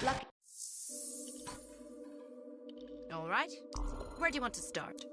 Lucky. All right. Where do you want to start?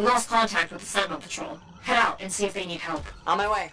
We lost contact with the Sentinel Patrol. Head out and see if they need help. On my way.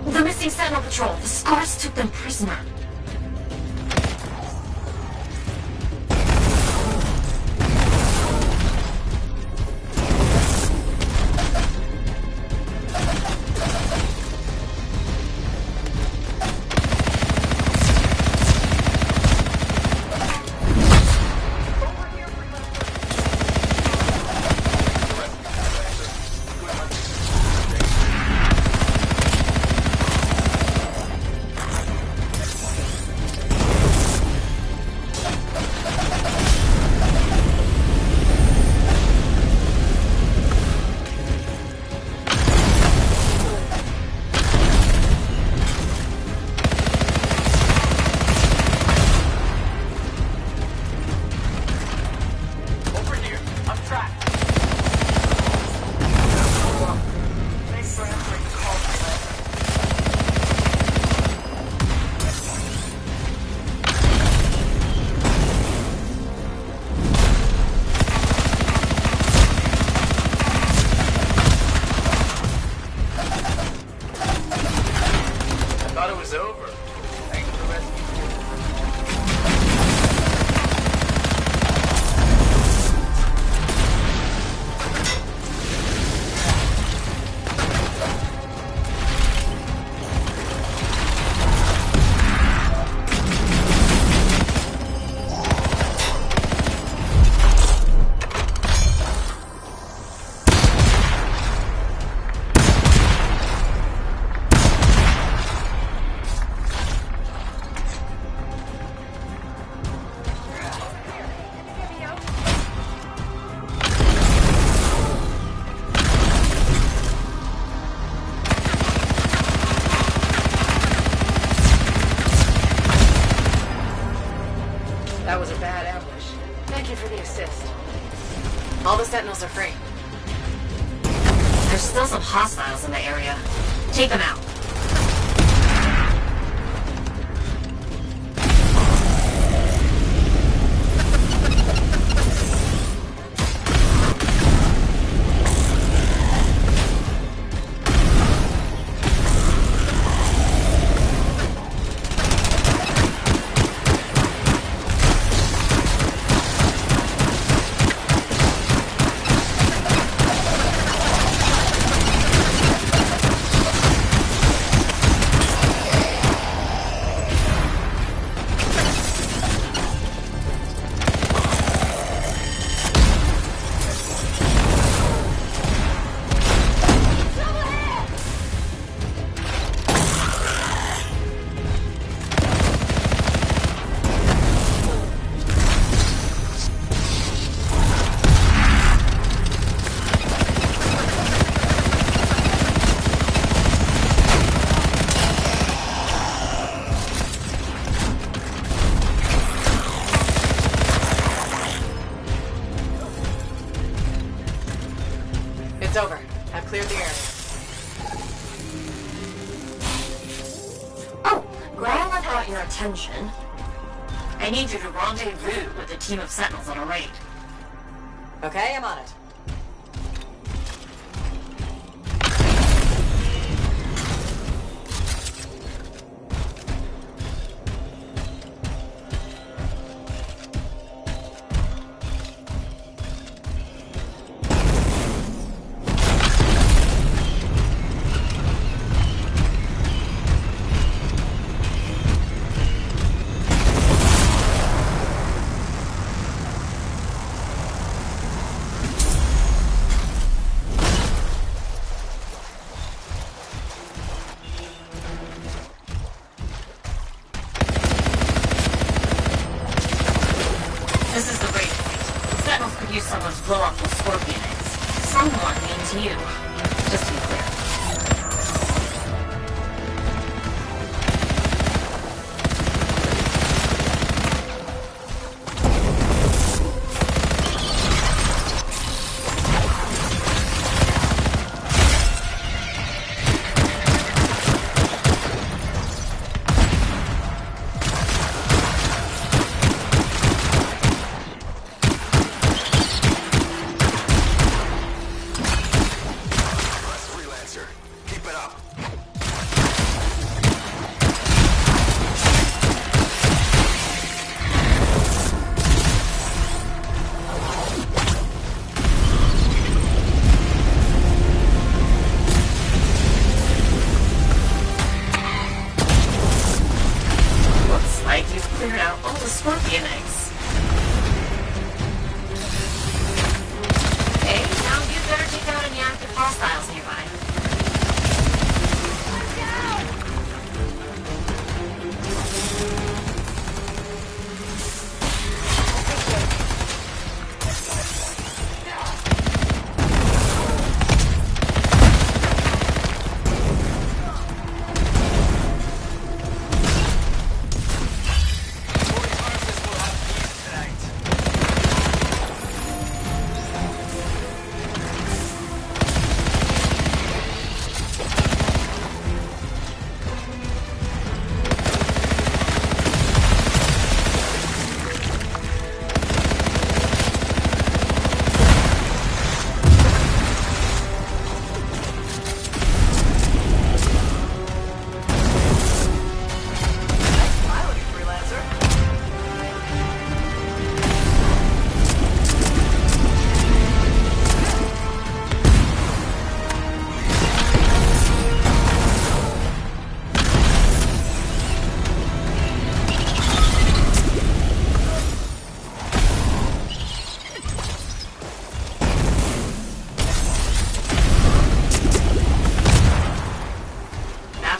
The missing Sentinel Patrol. The Scars took them prisoner. That was a bad ambush. Thank you for the assist. All the Sentinels are free. There's still some hostiles in the area. Take them out. mission. I need you to rendezvous with a team of Sentinels on a raid. Okay, I'm on it. This is the break point. Sentinels could use someone to blow off those scorpion eggs. Someone means you. Just to be clear. Cleared out all the scorpion eggs. Okay, now you'd better take out any active hostiles nearby.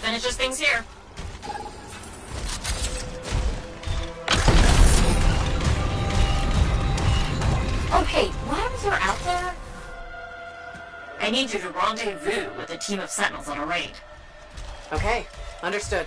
Finishes things here. Oh hey, while you're out there, I need you to rendezvous with a team of Sentinels on a raid. Okay, understood.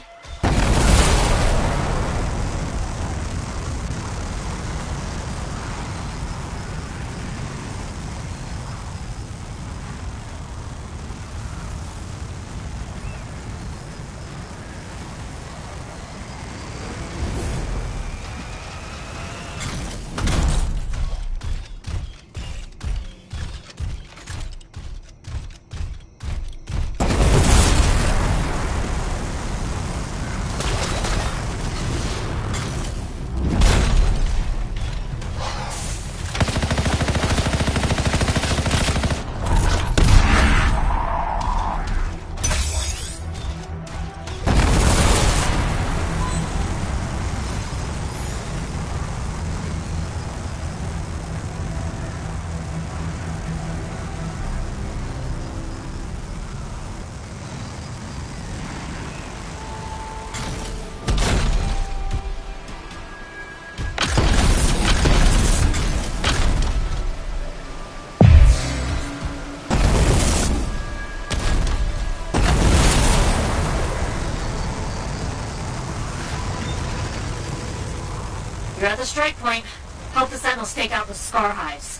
You're at the strike point. Help the Sentinels take out the Scar Hives.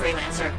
freelancer.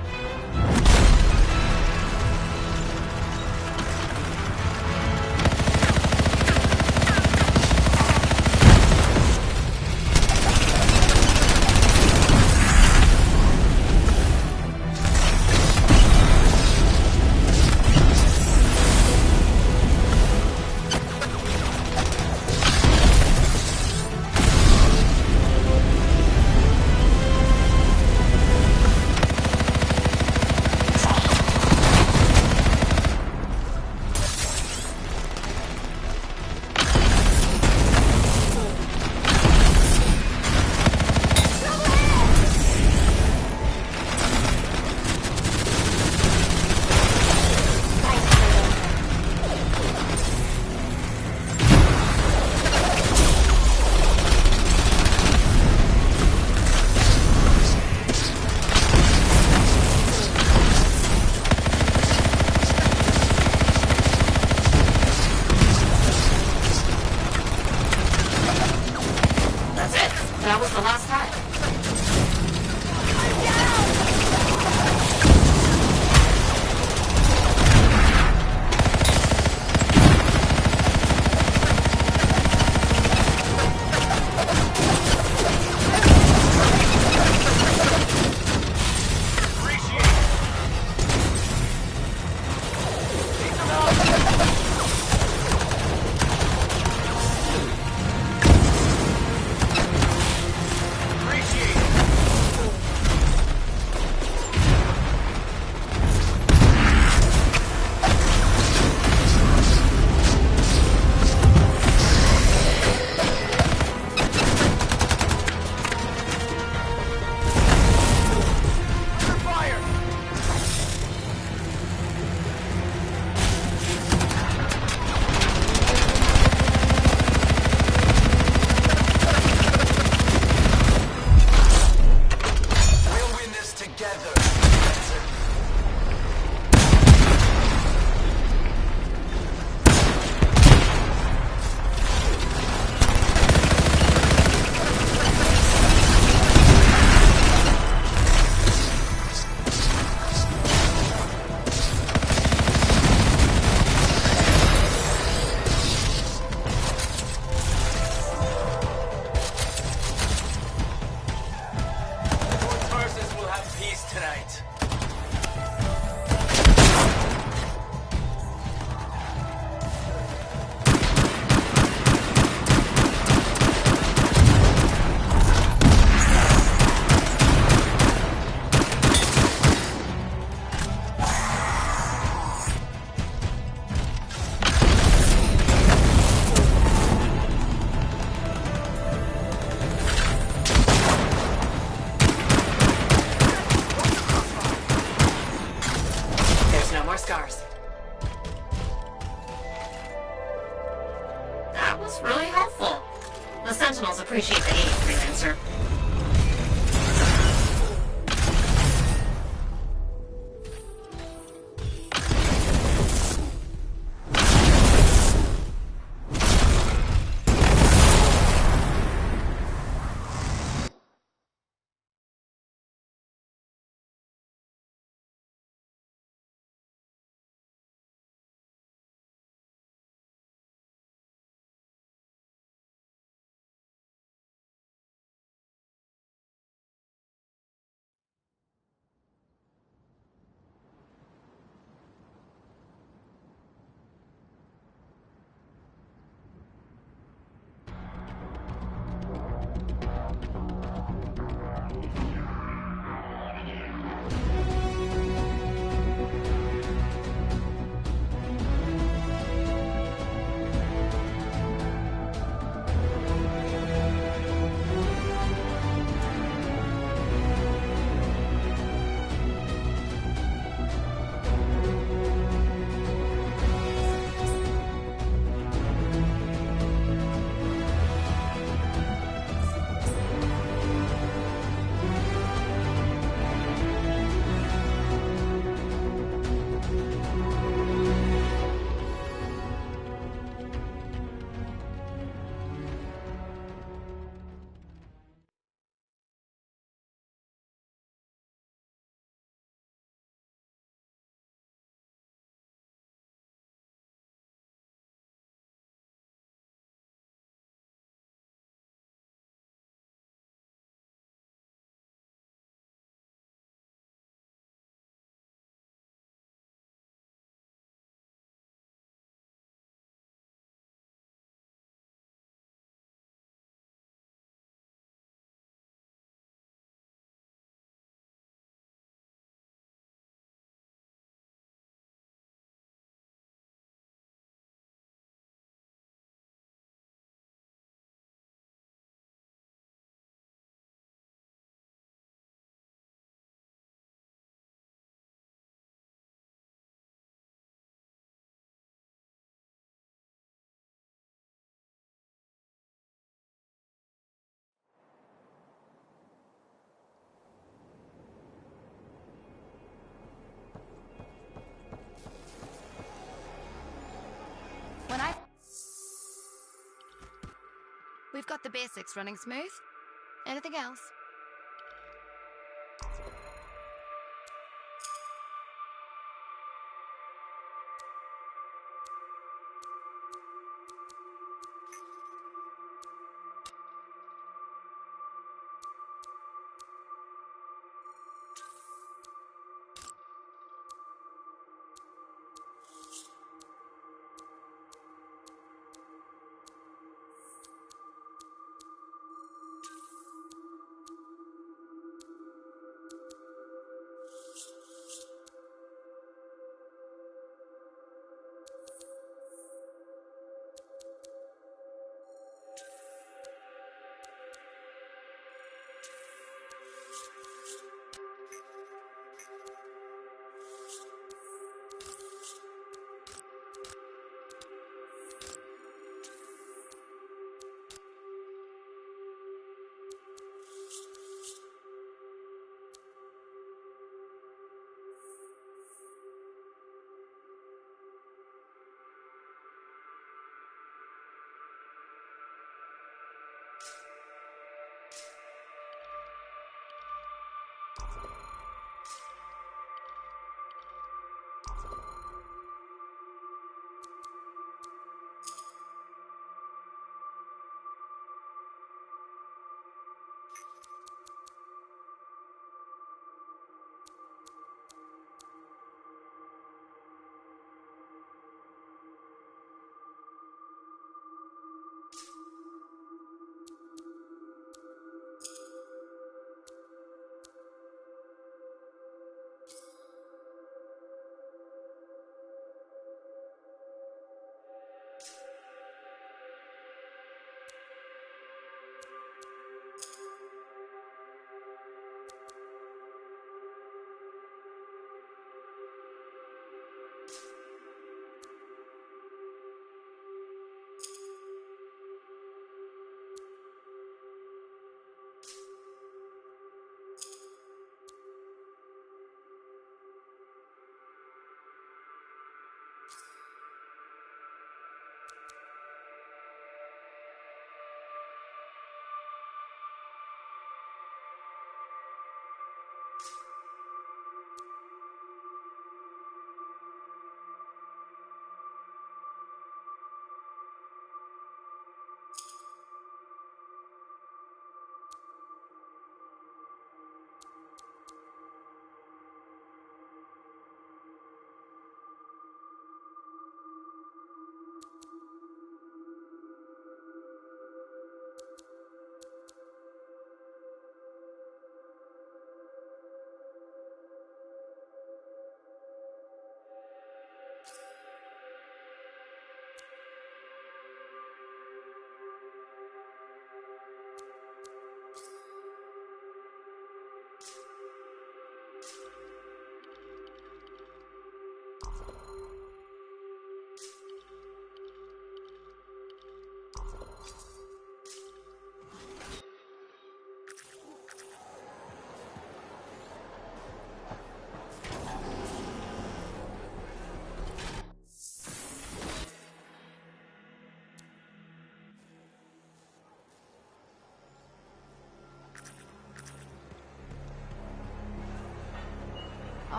That was the last time. We've got the basics running smooth. Anything else?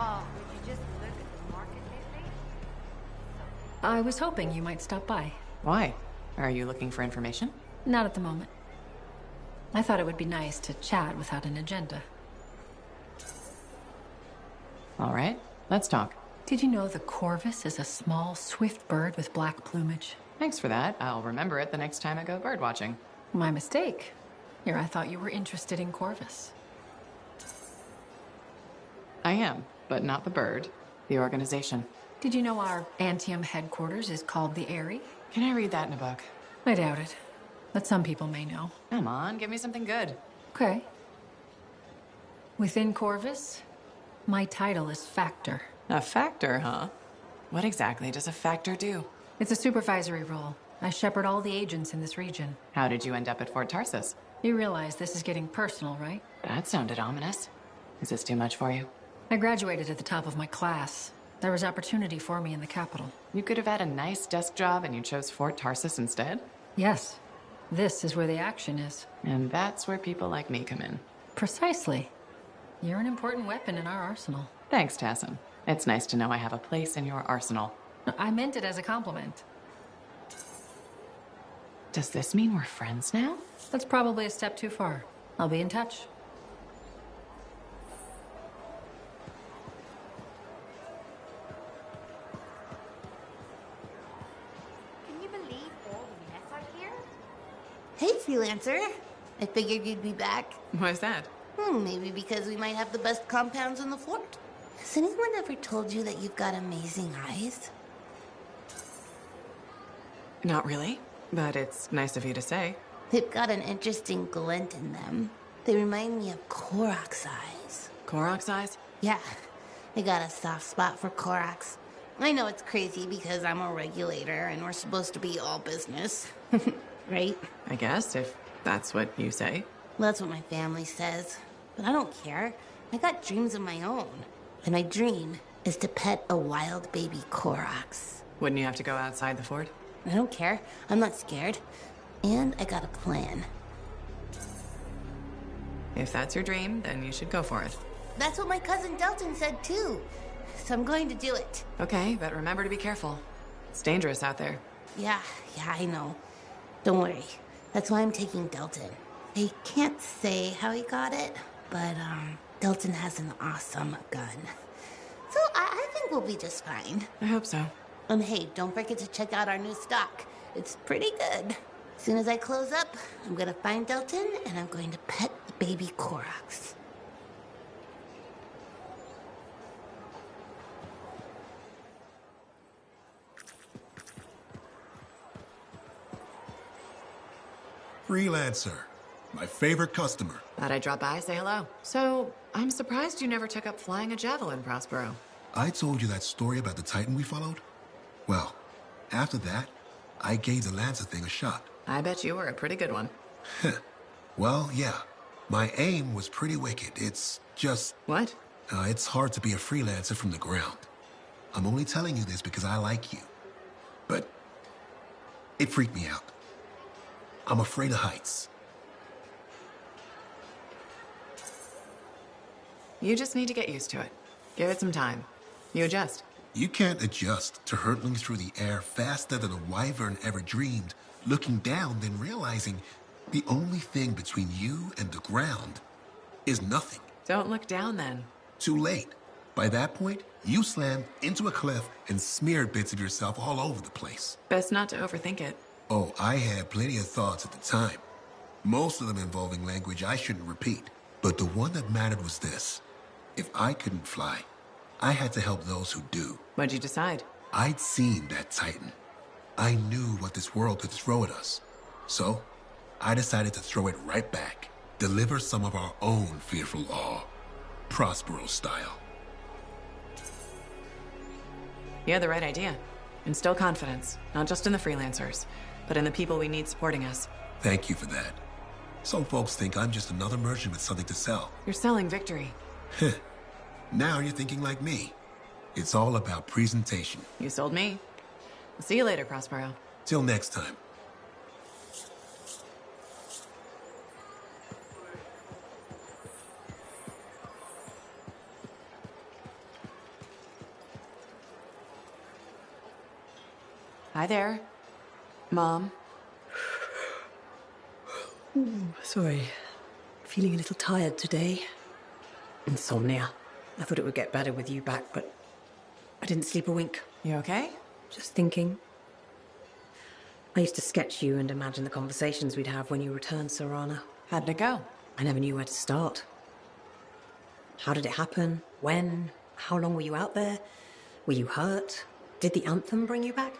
Oh, would you just look at the market lately? I was hoping you might stop by. Why? Are you looking for information? Not at the moment. I thought it would be nice to chat without an agenda. All right, let's talk. Did you know the corvus is a small, swift bird with black plumage? Thanks for that. I'll remember it the next time I go bird watching. My mistake. Here, I thought you were interested in corvus. I am, but not the bird. The organization. Did you know our Anthem headquarters is called the Eyrie? Can I read that in a book? I doubt it. But some people may know. Come on, give me something good. Okay. Within Corvus, my title is Factor. A factor, huh? What exactly does a factor do? It's a supervisory role. I shepherd all the agents in this region. How did you end up at Fort Tarsus? You realize this is getting personal, right? That sounded ominous. Is this too much for you? I graduated at the top of my class. There was opportunity for me in the capital. You could have had a nice desk job and you chose Fort Tarsus instead? Yes. This is where the action is. And that's where people like me come in. Precisely. You're an important weapon in our arsenal. Thanks, Tassim. It's nice to know I have a place in your arsenal. I meant it as a compliment. Does this mean we're friends now? That's probably a step too far. I'll be in touch. Can you believe all the mess I hear? Hey, freelancer. I figured you'd be back. Why's that? Maybe because we might have the best compounds in the fort. Has anyone ever told you that you've got amazing eyes? Not really, but it's nice of you to say. They've got an interesting glint in them. They remind me of Korok's eyes. Korok's eyes? Yeah, I got a soft spot for Korok's. I know it's crazy because I'm a regulator and we're supposed to be all business. Right? I guess, if that's what you say. Well, that's what my family says. But I don't care. I got dreams of my own. And my dream is to pet a wild baby Korok's. Wouldn't you have to go outside the fort? I don't care. I'm not scared. And I got a plan. If that's your dream, then you should go for it. That's what my cousin Delton said too. So I'm going to do it. Okay, but remember to be careful. It's dangerous out there. Yeah, I know. Don't worry. That's why I'm taking Delton. I can't say how he got it, but Delton has an awesome gun. So I think we'll be just fine. I hope so. And hey, don't forget to check out our new stock. It's pretty good. As soon as I close up, I'm gonna find Delton and I'm going to pet the baby Korok's. Freelancer. My favorite customer. Thought I'd drop by, say hello. So, I'm surprised you never took up flying a javelin, Prospero. I told you that story about the Titan we followed? Well, after that, I gave the Lancer thing a shot. I bet you were a pretty good one. Well, yeah. My aim was pretty wicked. It's just... What? It's hard to be a freelancer from the ground. I'm only telling you this because I like you. But it freaked me out. I'm afraid of heights. You just need to get used to it. Give it some time. You adjust. You can't adjust to hurtling through the air faster than a wyvern ever dreamed, looking down, then realizing the only thing between you and the ground is nothing. Don't look down then. Too late. By that point, you slammed into a cliff and smeared bits of yourself all over the place. Best not to overthink it. Oh, I had plenty of thoughts at the time. Most of them involving language I shouldn't repeat. But the one that mattered was this. If I couldn't fly, I had to help those who do. What'd you decide? I'd seen that Titan. I knew what this world could throw at us. So, I decided to throw it right back. Deliver some of our own fearful awe. Prospero style. You had the right idea. Instill confidence, not just in the freelancers, but in the people we need supporting us. Thank you for that. Some folks think I'm just another merchant with something to sell. You're selling victory. Now you're thinking like me. It's all about presentation. You sold me. See you later, Prospero. Till next time. Hi there. Mom. Sorry. Feeling a little tired today. Insomnia. I thought it would get better with you back, but I didn't sleep a wink. You okay? Just thinking. I used to sketch you and imagine the conversations we'd have when you returned, Serana. How'd it go? I never knew where to start. How did it happen? When? How long were you out there? Were you hurt? Did the anthem bring you back?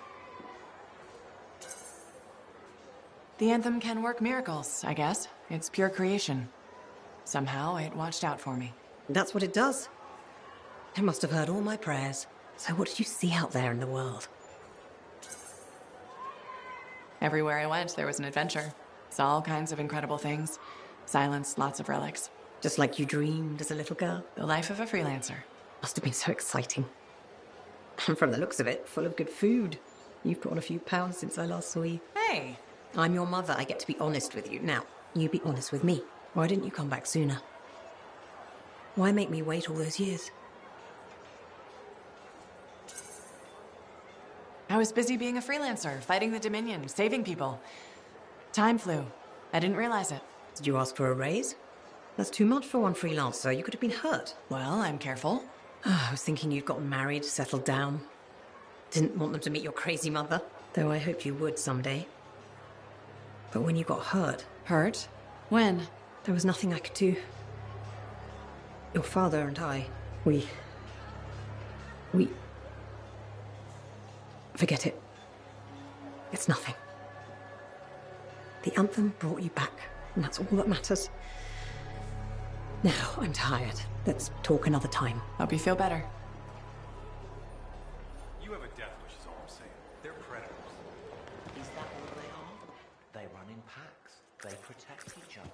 The anthem can work miracles, I guess. It's pure creation. Somehow, it watched out for me. That's what it does. It must have heard all my prayers. So what did you see out there in the world? Everywhere I went, there was an adventure. Saw all kinds of incredible things. Silence, lots of relics. Just like you dreamed as a little girl. The life of a freelancer. Must have been so exciting. And from the looks of it, full of good food. You've put on a few pounds since I last saw you. Hey, I'm your mother. I get to be honest with you. Now, you be honest with me. Why didn't you come back sooner? Why make me wait all those years? I was busy being a freelancer, fighting the Dominion, saving people. Time flew. I didn't realize it. Did you ask for a raise? That's too much for one freelancer. You could have been hurt. Well, I'm careful. I was thinking you'd gotten married, settled down. Didn't want them to meet your crazy mother, though I hoped you would someday. But when you got hurt... Hurt? When? There was nothing I could do. Your father and I, we... Forget it. It's nothing. The Anthem brought you back, and that's all that matters. Now, I'm tired. Let's talk another time. Hope you feel better. You have a death wish is all I'm saying. They're predators. Is that all they are? They run in packs. They protect each other.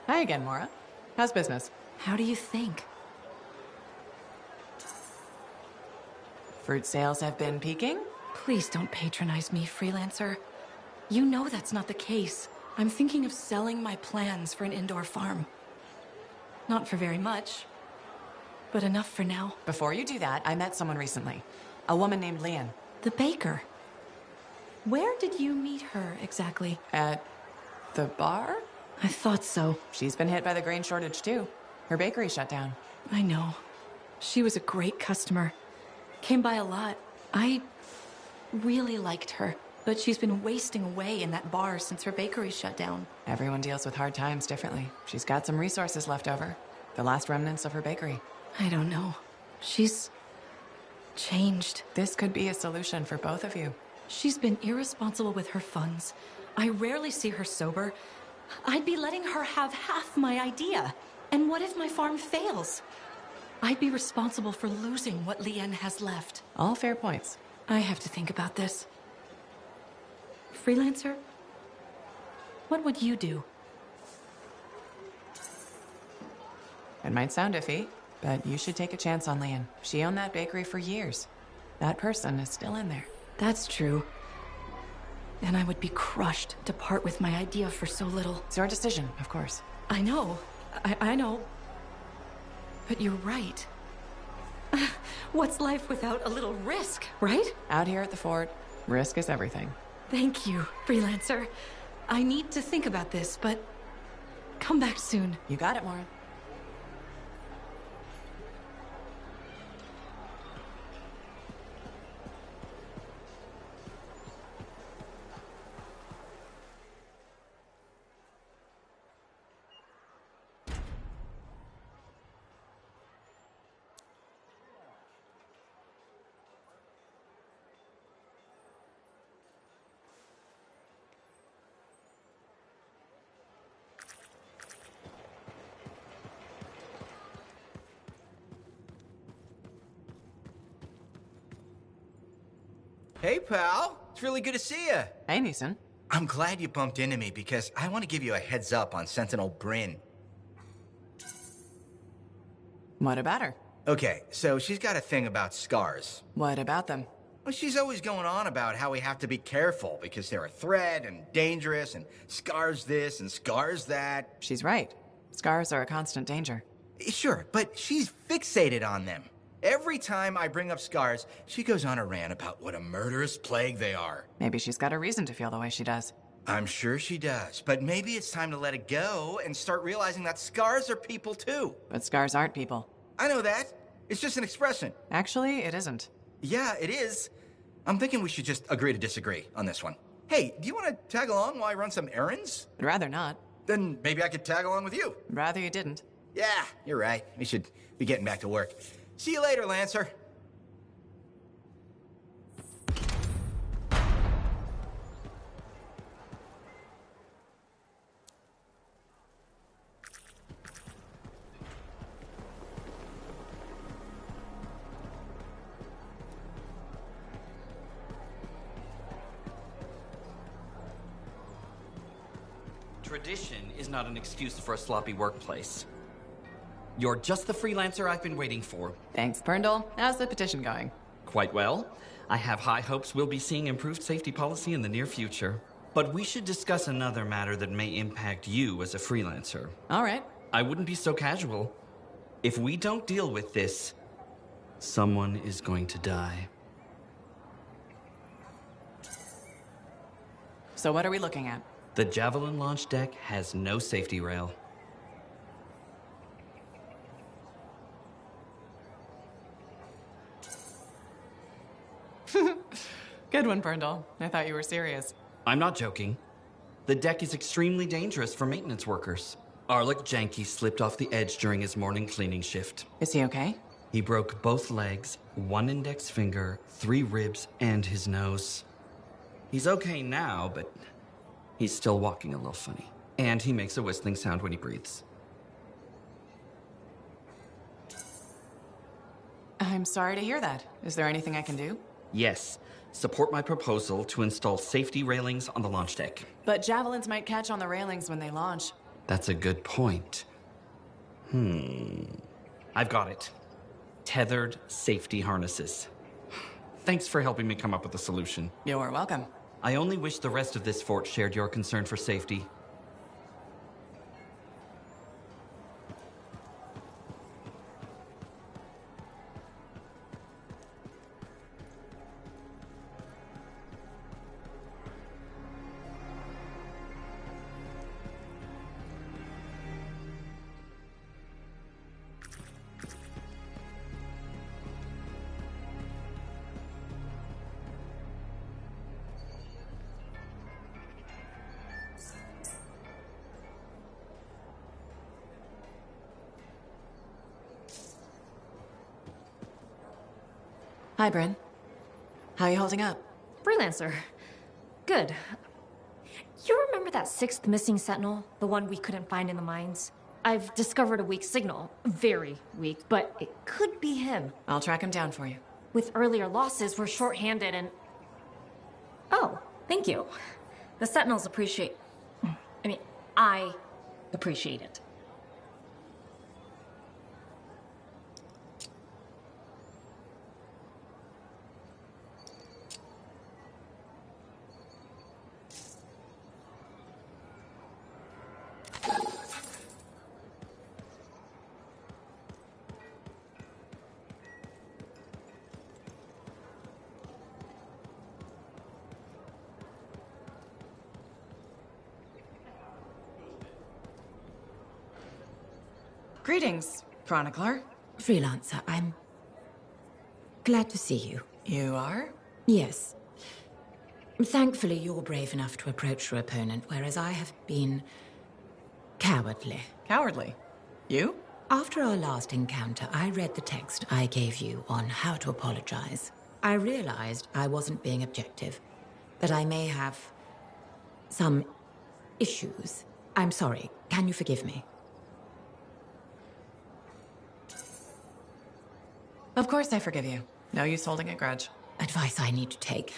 Hi again, Mora. How's business? How do you think? Fruit sales have been peaking? Please don't patronize me, freelancer. You know that's not the case. I'm thinking of selling my plans for an indoor farm. Not for very much, but enough for now. Before you do that, I met someone recently. A woman named Leanne. The baker. Where did you meet her exactly? At the bar? I thought so. She's been hit by the grain shortage too. Her bakery shut down. I know. She was a great customer. Came by a lot. I really liked her. But she's been wasting away in that bar since her bakery shut down. Everyone deals with hard times differently. She's got some resources left over. The last remnants of her bakery. I don't know. She's changed. This could be a solution for both of you. She's been irresponsible with her funds. I rarely see her sober. I'd be letting her have half my idea. And what if my farm fails? I'd be responsible for losing what Leanne has left. All fair points. I have to think about this. Freelancer? What would you do? It might sound iffy, but you should take a chance on Leanne. She owned that bakery for years. That person is still in there. That's true. And I would be crushed to part with my idea for so little. It's your decision, of course. I know. I know. But you're right. What's life without a little risk, right? Out here at the fort, risk is everything. Thank you, freelancer. I need to think about this, but come back soon. You got it, Maura. Hey, pal. It's really good to see you. Hey, Neeson. I'm glad you bumped into me because I want to give you a heads up on Sentinel Bryn. What about her? Okay, so she's got a thing about scars. What about them? Well, she's always going on about how we have to be careful because they're a threat and dangerous and scars this and scars that. She's right. Scars are a constant danger. Sure, but she's fixated on them. Every time I bring up scars, she goes on a rant about what a murderous plague they are. Maybe she's got a reason to feel the way she does. I'm sure she does, but maybe it's time to let it go and start realizing that scars are people too. But scars aren't people. I know that. It's just an expression. Actually, it isn't. Yeah, it is. I'm thinking we should just agree to disagree on this one. Hey, do you want to tag along while I run some errands? I'd rather not. Then maybe I could tag along with you. Rather you didn't. Yeah, you're right. We should be getting back to work. See you later, Lancer. Tradition is not an excuse for a sloppy workplace. You're just the freelancer I've been waiting for. Thanks, Perndle. How's the petition going? Quite well. I have high hopes we'll be seeing improved safety policy in the near future. But we should discuss another matter that may impact you as a freelancer. All right. I wouldn't be so casual. If we don't deal with this, someone is going to die. So what are we looking at? The Javelin launch deck has no safety rail. Good one, Brindle. I thought you were serious. I'm not joking. The deck is extremely dangerous for maintenance workers. Arlik Janky slipped off the edge during his morning cleaning shift. Is he okay? He broke both legs, 1 index finger, 3 ribs, and his nose. He's okay now, but he's still walking a little funny. And he makes a whistling sound when he breathes. I'm sorry to hear that. Is there anything I can do? Yes, support my proposal to install safety railings on the launch deck. But javelins might catch on the railings when they launch. That's a good point. I've got it. Tethered safety harnesses. Thanks for helping me come up with a solution. You're welcome. I only wish the rest of this fort shared your concern for safety. Hi, Bryn. How you holding up? Freelancer. Good. You remember that 6th missing sentinel? The one we couldn't find in the mines? I've discovered a weak signal. Very weak, but it could be him. I'll track him down for you. With earlier losses, we're short-handed and... Oh, thank you. The sentinels appreciate... I appreciate it. Greetings, Chronicler. Freelancer, I'm glad to see you. You are? Yes. Thankfully, you're brave enough to approach your opponent, whereas I have been cowardly. Cowardly? You? After our last encounter, I read the text I gave you on how to apologize. I realized I wasn't being objective, that I may have some issues. I'm sorry. Can you forgive me? Of course I forgive you. No use holding a grudge. Advice I need to take.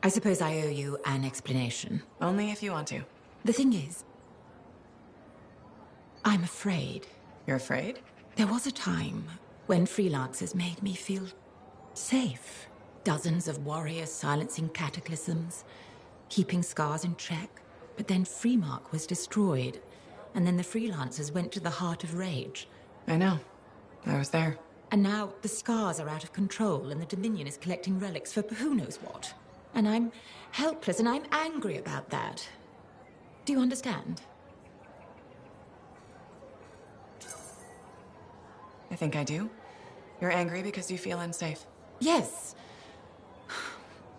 I suppose I owe you an explanation. Only if you want to. The thing is, I'm afraid. You're afraid? There was a time when freelancers made me feel safe. Dozens of warriors silencing cataclysms, keeping scars in check. But then Freemark was destroyed, and then the freelancers went to the heart of rage. I know. I was there. And now the scars are out of control, and the Dominion is collecting relics for who knows what. And I'm helpless, and I'm angry about that. Do you understand? I think I do. You're angry because you feel unsafe. Yes.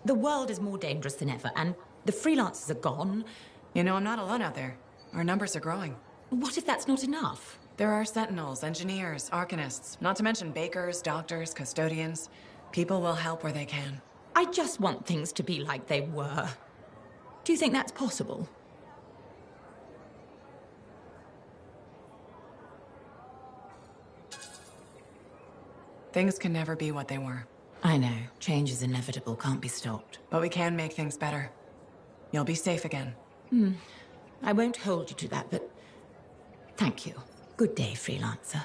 The world is more dangerous than ever, and the freelancers are gone. You know, I'm not alone out there. Our numbers are growing. What if that's not enough? There are sentinels, engineers, arcanists, not to mention bakers, doctors, custodians. People will help where they can. I just want things to be like they were. Do you think that's possible? Things can never be what they were. I know. Change is inevitable, can't be stopped. But we can make things better. You'll be safe again. I won't hold you to that, but thank you. Good day, freelancer.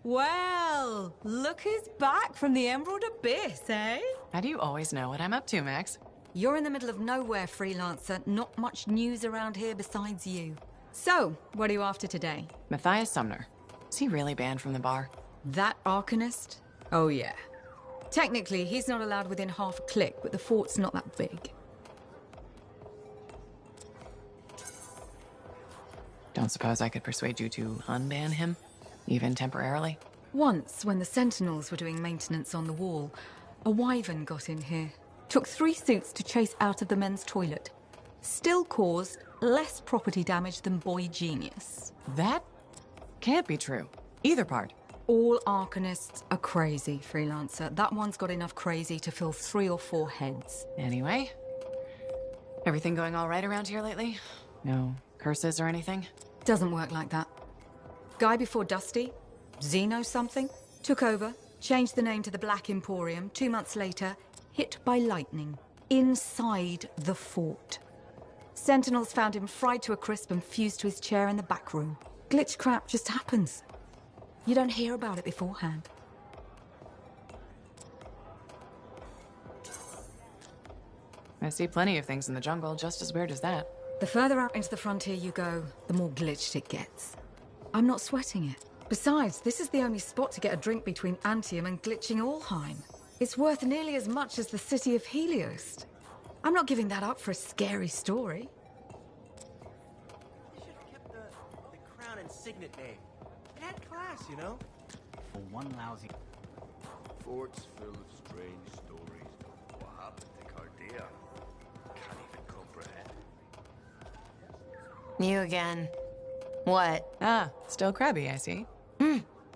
Well, look who's back from the Emerald Abyss, eh? How do you always know what I'm up to, Max? You're in the middle of nowhere, freelancer. Not much news around here besides you. So, what are you after today? Matthias Sumner. Is he really banned from the bar? That Arcanist? Oh, yeah. Technically, he's not allowed within half a click, but the fort's not that big. Don't suppose I could persuade you to unban him, even temporarily? Once, when the Sentinels were doing maintenance on the wall, a wyvern got in here. Took 3 suits to chase out of the men's toilet. Still caused less property damage than Boy Genius. That can't be true. Either part. All Arcanists are crazy, freelancer. That one's got enough crazy to fill 3 or 4 heads. Anyway, everything going all right around here lately? No curses or anything? Doesn't work like that. Guy before Dusty, Xeno something, took over, changed the name to the Black Emporium. 2 months later, hit by lightning. Inside the fort. Sentinels found him fried to a crisp and fused to his chair in the back room. Glitch crap just happens. You don't hear about it beforehand. I see plenty of things in the jungle just as weird as that. The further out into the frontier you go, the more glitched it gets. I'm not sweating it. Besides, this is the only spot to get a drink between Antium and glitching Allheim. It's worth nearly as much as the city of Helios. I'm not giving that up for a scary story. You should have kept the crown and signet name. It had class, you know? For one lousy... Forts full of strange stories of what happened to Cardia. Can't even comprehend. You again. What? Ah, still crabby, I see.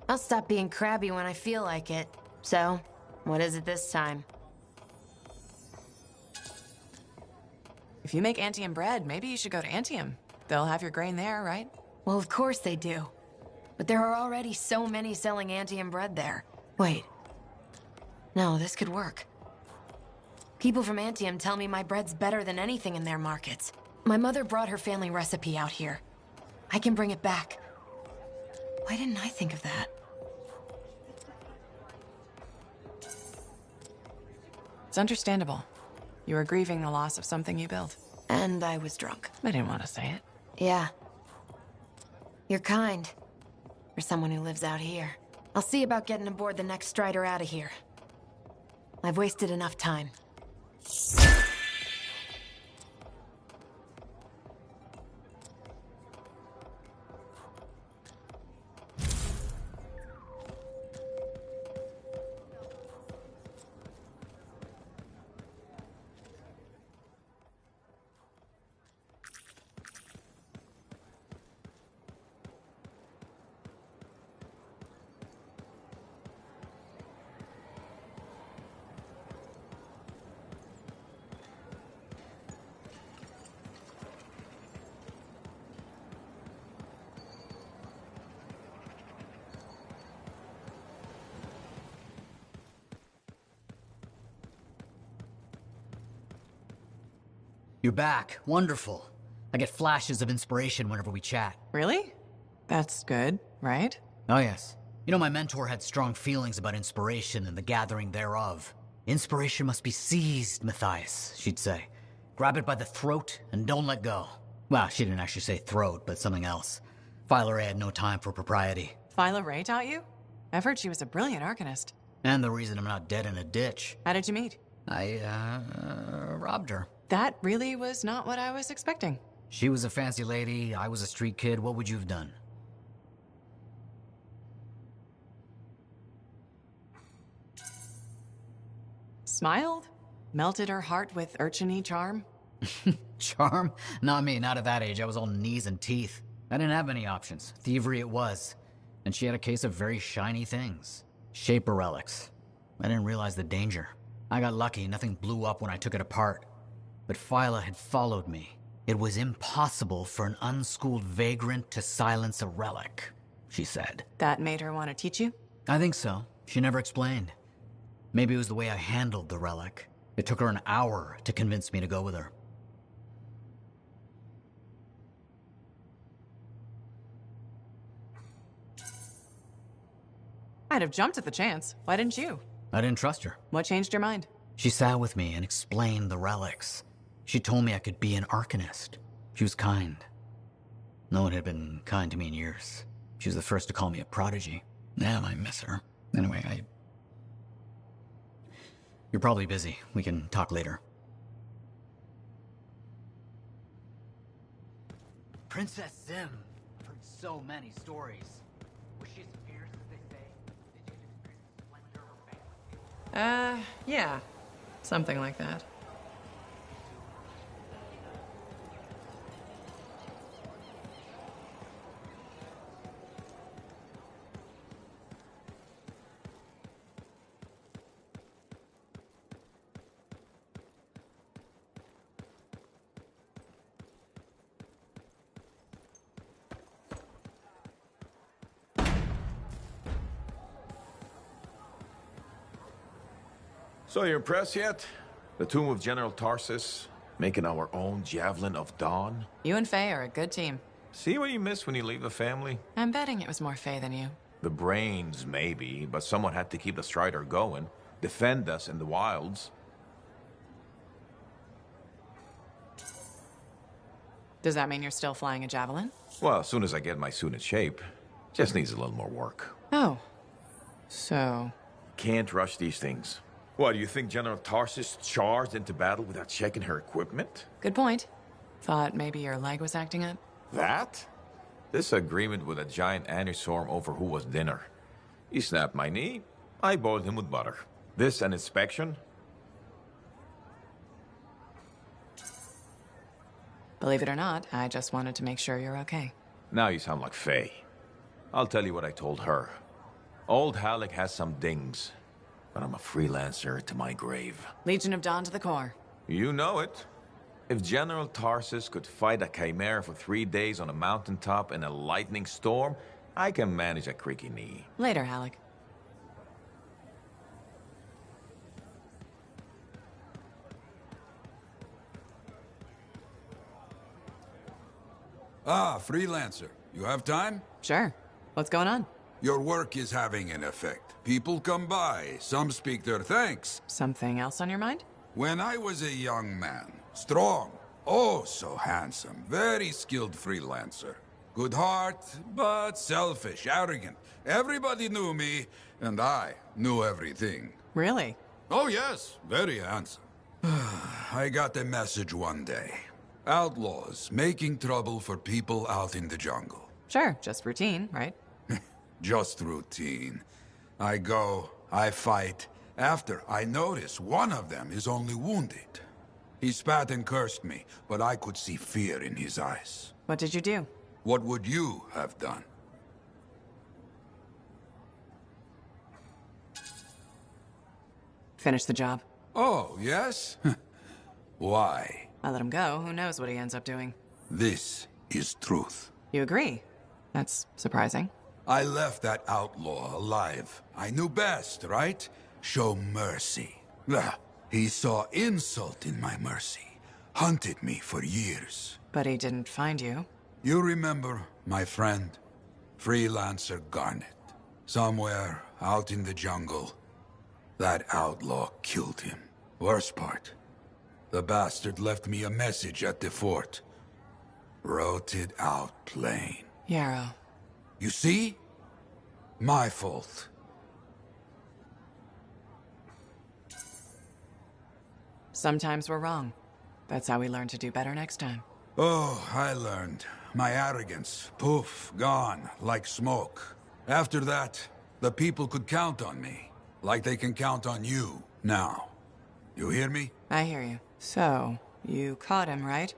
I'll stop being crabby when I feel like it. So, what is it this time? If you make Antium bread, maybe you should go to Antium. They'll have your grain there, right? Well, of course they do. But there are already so many selling Antium bread there. Wait. No, this could work. People from Antium tell me my bread's better than anything in their markets. My mother brought her family recipe out here. I can bring it back. Why didn't I think of that? It's understandable. You were grieving the loss of something you built. And I was drunk. I didn't want to say it. Yeah. You're kind. For someone who lives out here. I'll see about getting aboard the next Strider out of here. I've wasted enough time. You're back. Wonderful. I get flashes of inspiration whenever we chat. Really? That's good, right? Oh, yes. You know, my mentor had strong feelings about inspiration and the gathering thereof. Inspiration must be seized, Matthias, she'd say. Grab it by the throat and don't let go. Well, she didn't actually say throat, but something else. Phyla Ray had no time for propriety. Phyla Ray taught you? I've heard she was a brilliant arcanist. And the reason I'm not dead in a ditch. How did you meet? I, robbed her. That really was not what I was expecting. She was a fancy lady, I was a street kid. What would you have done? Smiled? Melted her heart with urchin-y charm? Charm? Not me, not at that age. I was all knees and teeth. I didn't have any options. Thievery it was. And she had a case of very shiny things. Shaper relics. I didn't realize the danger. I got lucky, nothing blew up when I took it apart. But Phyla had followed me. It was impossible for an unschooled vagrant to silence a relic, she said. That made her want to teach you? I think so. She never explained. Maybe it was the way I handled the relic. It took her an hour to convince me to go with her. I'd have jumped at the chance. Why didn't you? I didn't trust her. What changed your mind? She sat with me and explained the relics. She told me I could be an Arcanist. She was kind. No one had been kind to me in years. She was the first to call me a prodigy. Damn, I miss her. Anyway, You're probably busy. We can talk later. Princess Sim. I've heard so many stories. Was she as fierce as they say? Did you experience the splendor of her family? Yeah. Something like that. So you impressed yet? The tomb of General Tarsus, making our own Javelin of Dawn? You and Faye are a good team. See what you miss when you leave the family? I'm betting it was more Faye than you. The brains, maybe, but someone had to keep the Strider going, defend us in the wilds. Does that mean you're still flying a Javelin? Well, as soon as I get my suit in shape. Just needs a little more work. Oh. So... Can't rush these things. What, do you think General Tarsus charged into battle without checking her equipment? Good point. Thought maybe your leg was acting up? That? This agreement with a giant anistorm over who was dinner. He snapped my knee, I boiled him with butter. This an inspection? Believe it or not, I just wanted to make sure you're okay. Now you sound like Faye. I'll tell you what I told her. Old Halleck has some dings, but I'm a freelancer to my grave. Legion of Dawn to the core. You know it. If General Tarsus could fight a chimera for 3 days on a mountaintop in a lightning storm, I can manage a creaky knee. Later, Halleck. Ah, freelancer. You have time? Sure. What's going on? Your work is having an effect. People come by, some speak their thanks. Something else on your mind? When I was a young man, strong, oh so handsome, very skilled freelancer. Good heart, but selfish, arrogant. Everybody knew me, and I knew everything. Really? Oh yes, very handsome. I got a message one day. Outlaws making trouble for people out in the jungle. Sure, just routine, right? Just routine. I go, I fight. After, I notice one of them is only wounded. He spat and cursed me, but I could see fear in his eyes. What did you do? What would you have done? Finish the job. Oh, yes? Why? I let him go. Who knows what he ends up doing? This is truth. You agree? That's surprising. I left that outlaw alive. I knew best, right? Show mercy. He saw insult in my mercy. Hunted me for years. But he didn't find you. You remember, my friend? Freelancer Garnet. Somewhere out in the jungle, that outlaw killed him. Worst part, the bastard left me a message at the fort. Wrote it out plain. Yarrow. You see? My fault. Sometimes we're wrong. That's how we learn to do better next time. Oh, I learned. My arrogance, poof, gone, like smoke. After that, the people could count on me. Like they can count on you, now. You hear me? I hear you. So, you caught him, right?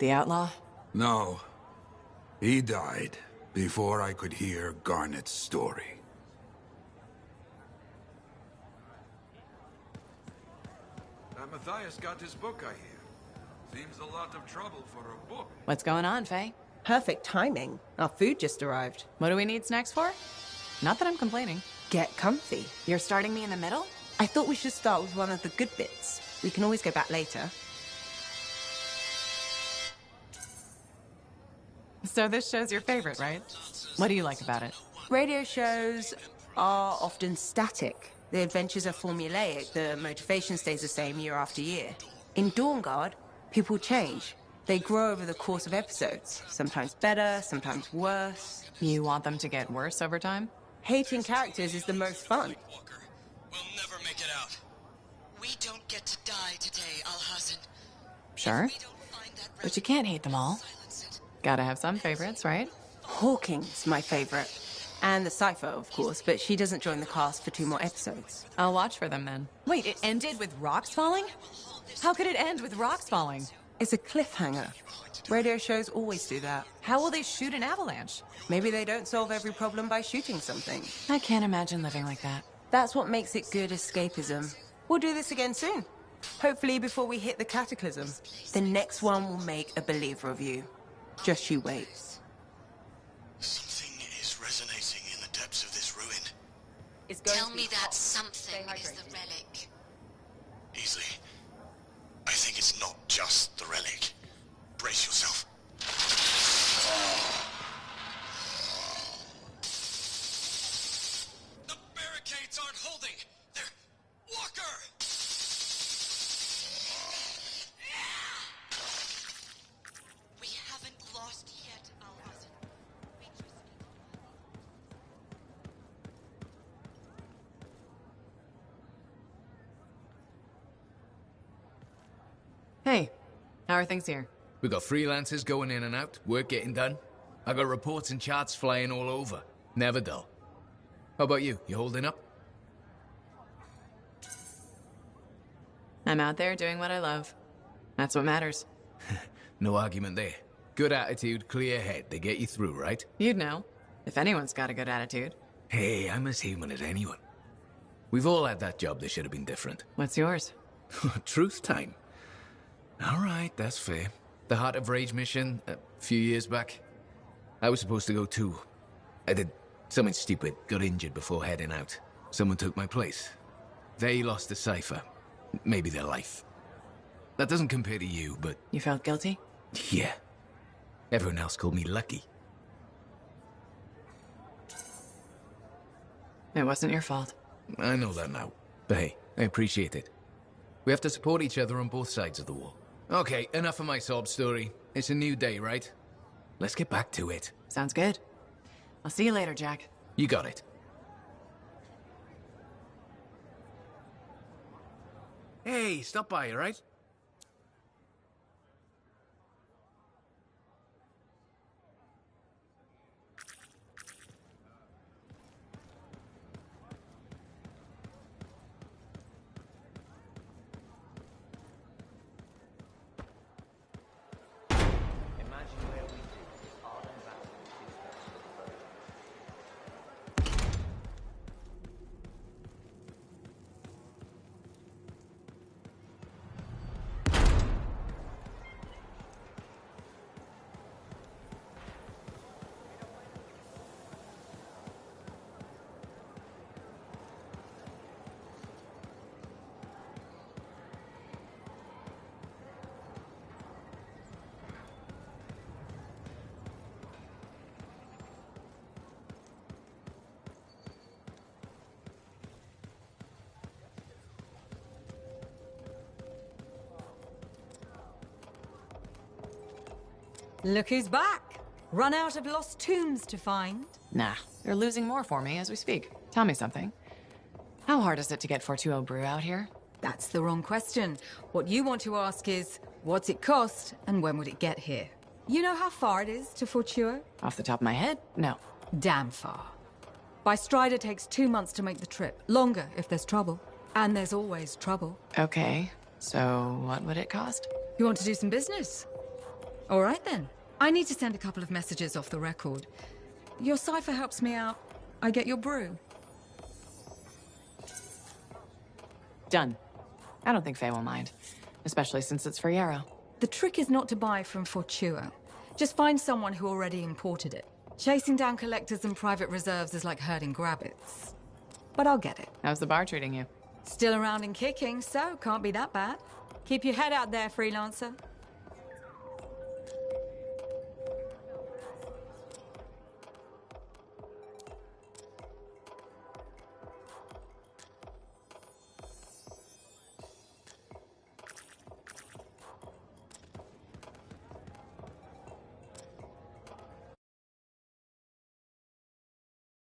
The outlaw? No. He died before I could hear Garnet's story. Matthias got his book, I hear. Seems a lot of trouble for a book. What's going on, Faye? Perfect timing. Our food just arrived. What do we need snacks for? Not that I'm complaining. Get comfy. You're starting me in the middle? I thought we should start with one of the good bits. We can always go back later. So this show's your favorite, right? What do you like about it? Radio shows are often static. The adventures are formulaic, the motivation stays the same year after year. In Dawnguard, people change. They grow over the course of episodes. Sometimes better, sometimes worse. You want them to get worse over time? Hating characters is the most fun. We'll never make it out. We don't get to die today, Alhazan. Sure. But you can't hate them all. Gotta have some favorites, right? Hawking's my favorite. And the Cypher, of course, but she doesn't join the cast for 2 more episodes. I'll watch for them then. Wait, it ended with rocks falling? How could it end with rocks falling? It's a cliffhanger. Radio shows always do that. How will they shoot an avalanche? Maybe they don't solve every problem by shooting something. I can't imagine living like that. That's what makes it good escapism. We'll do this again soon. Hopefully before we hit the cataclysm. The next one will make a believer of you. Just you wait. Something is resonating in the depths of this ruin. Tell me that something is the relic. Easily. I think it's not just the relic. Brace yourself. The barricades aren't holding. They're... Walker! We haven't lost yet, Alhazan. Hey, how are things here? We got freelancers going in and out, work getting done. I got reports and charts flying all over. Never dull. How about you? You holding up? I'm out there doing what I love. That's what matters. No argument there. Good attitude, clear head. They get you through, right? You'd know. If anyone's got a good attitude. Hey, I'm as human as anyone. We've all had that job that should have been different. What's yours? Truth time. All right, that's fair. The Heart of Rage mission, a few years back. I was supposed to go too. I did something stupid, got injured before heading out. Someone took my place. They lost the cipher. Maybe their life. That doesn't compare to you, but... You felt guilty? Yeah. Everyone else called me lucky. It wasn't your fault. I know that now. But hey, I appreciate it. We have to support each other on both sides of the war. Okay, enough of my sob story. It's a new day, right? Let's get back to it. Sounds good. I'll see you later, Jack. You got it. Hey, stop by, all right? Look who's back! Run out of lost tombs to find? Nah, they're losing more for me as we speak. Tell me something. How hard is it to get 420 brew out here? That's the wrong question. What you want to ask is, what's it cost and when would it get here? You know how far it is to Fortuo? Off the top of my head, no. Damn far. By Strider takes 2 months to make the trip. Longer if there's trouble. And there's always trouble. Okay, so what would it cost? You want to do some business? All right then. I need to send a couple of messages off the record. Your cipher helps me out. I get your brew. Done. I don't think Faye will mind. Especially since it's for Yarrow. The trick is not to buy from Fortuo. Just find someone who already imported it. Chasing down collectors and private reserves is like herding rabbits. But I'll get it. How's the bar treating you? Still around and kicking, so can't be that bad. Keep your head out there, freelancer.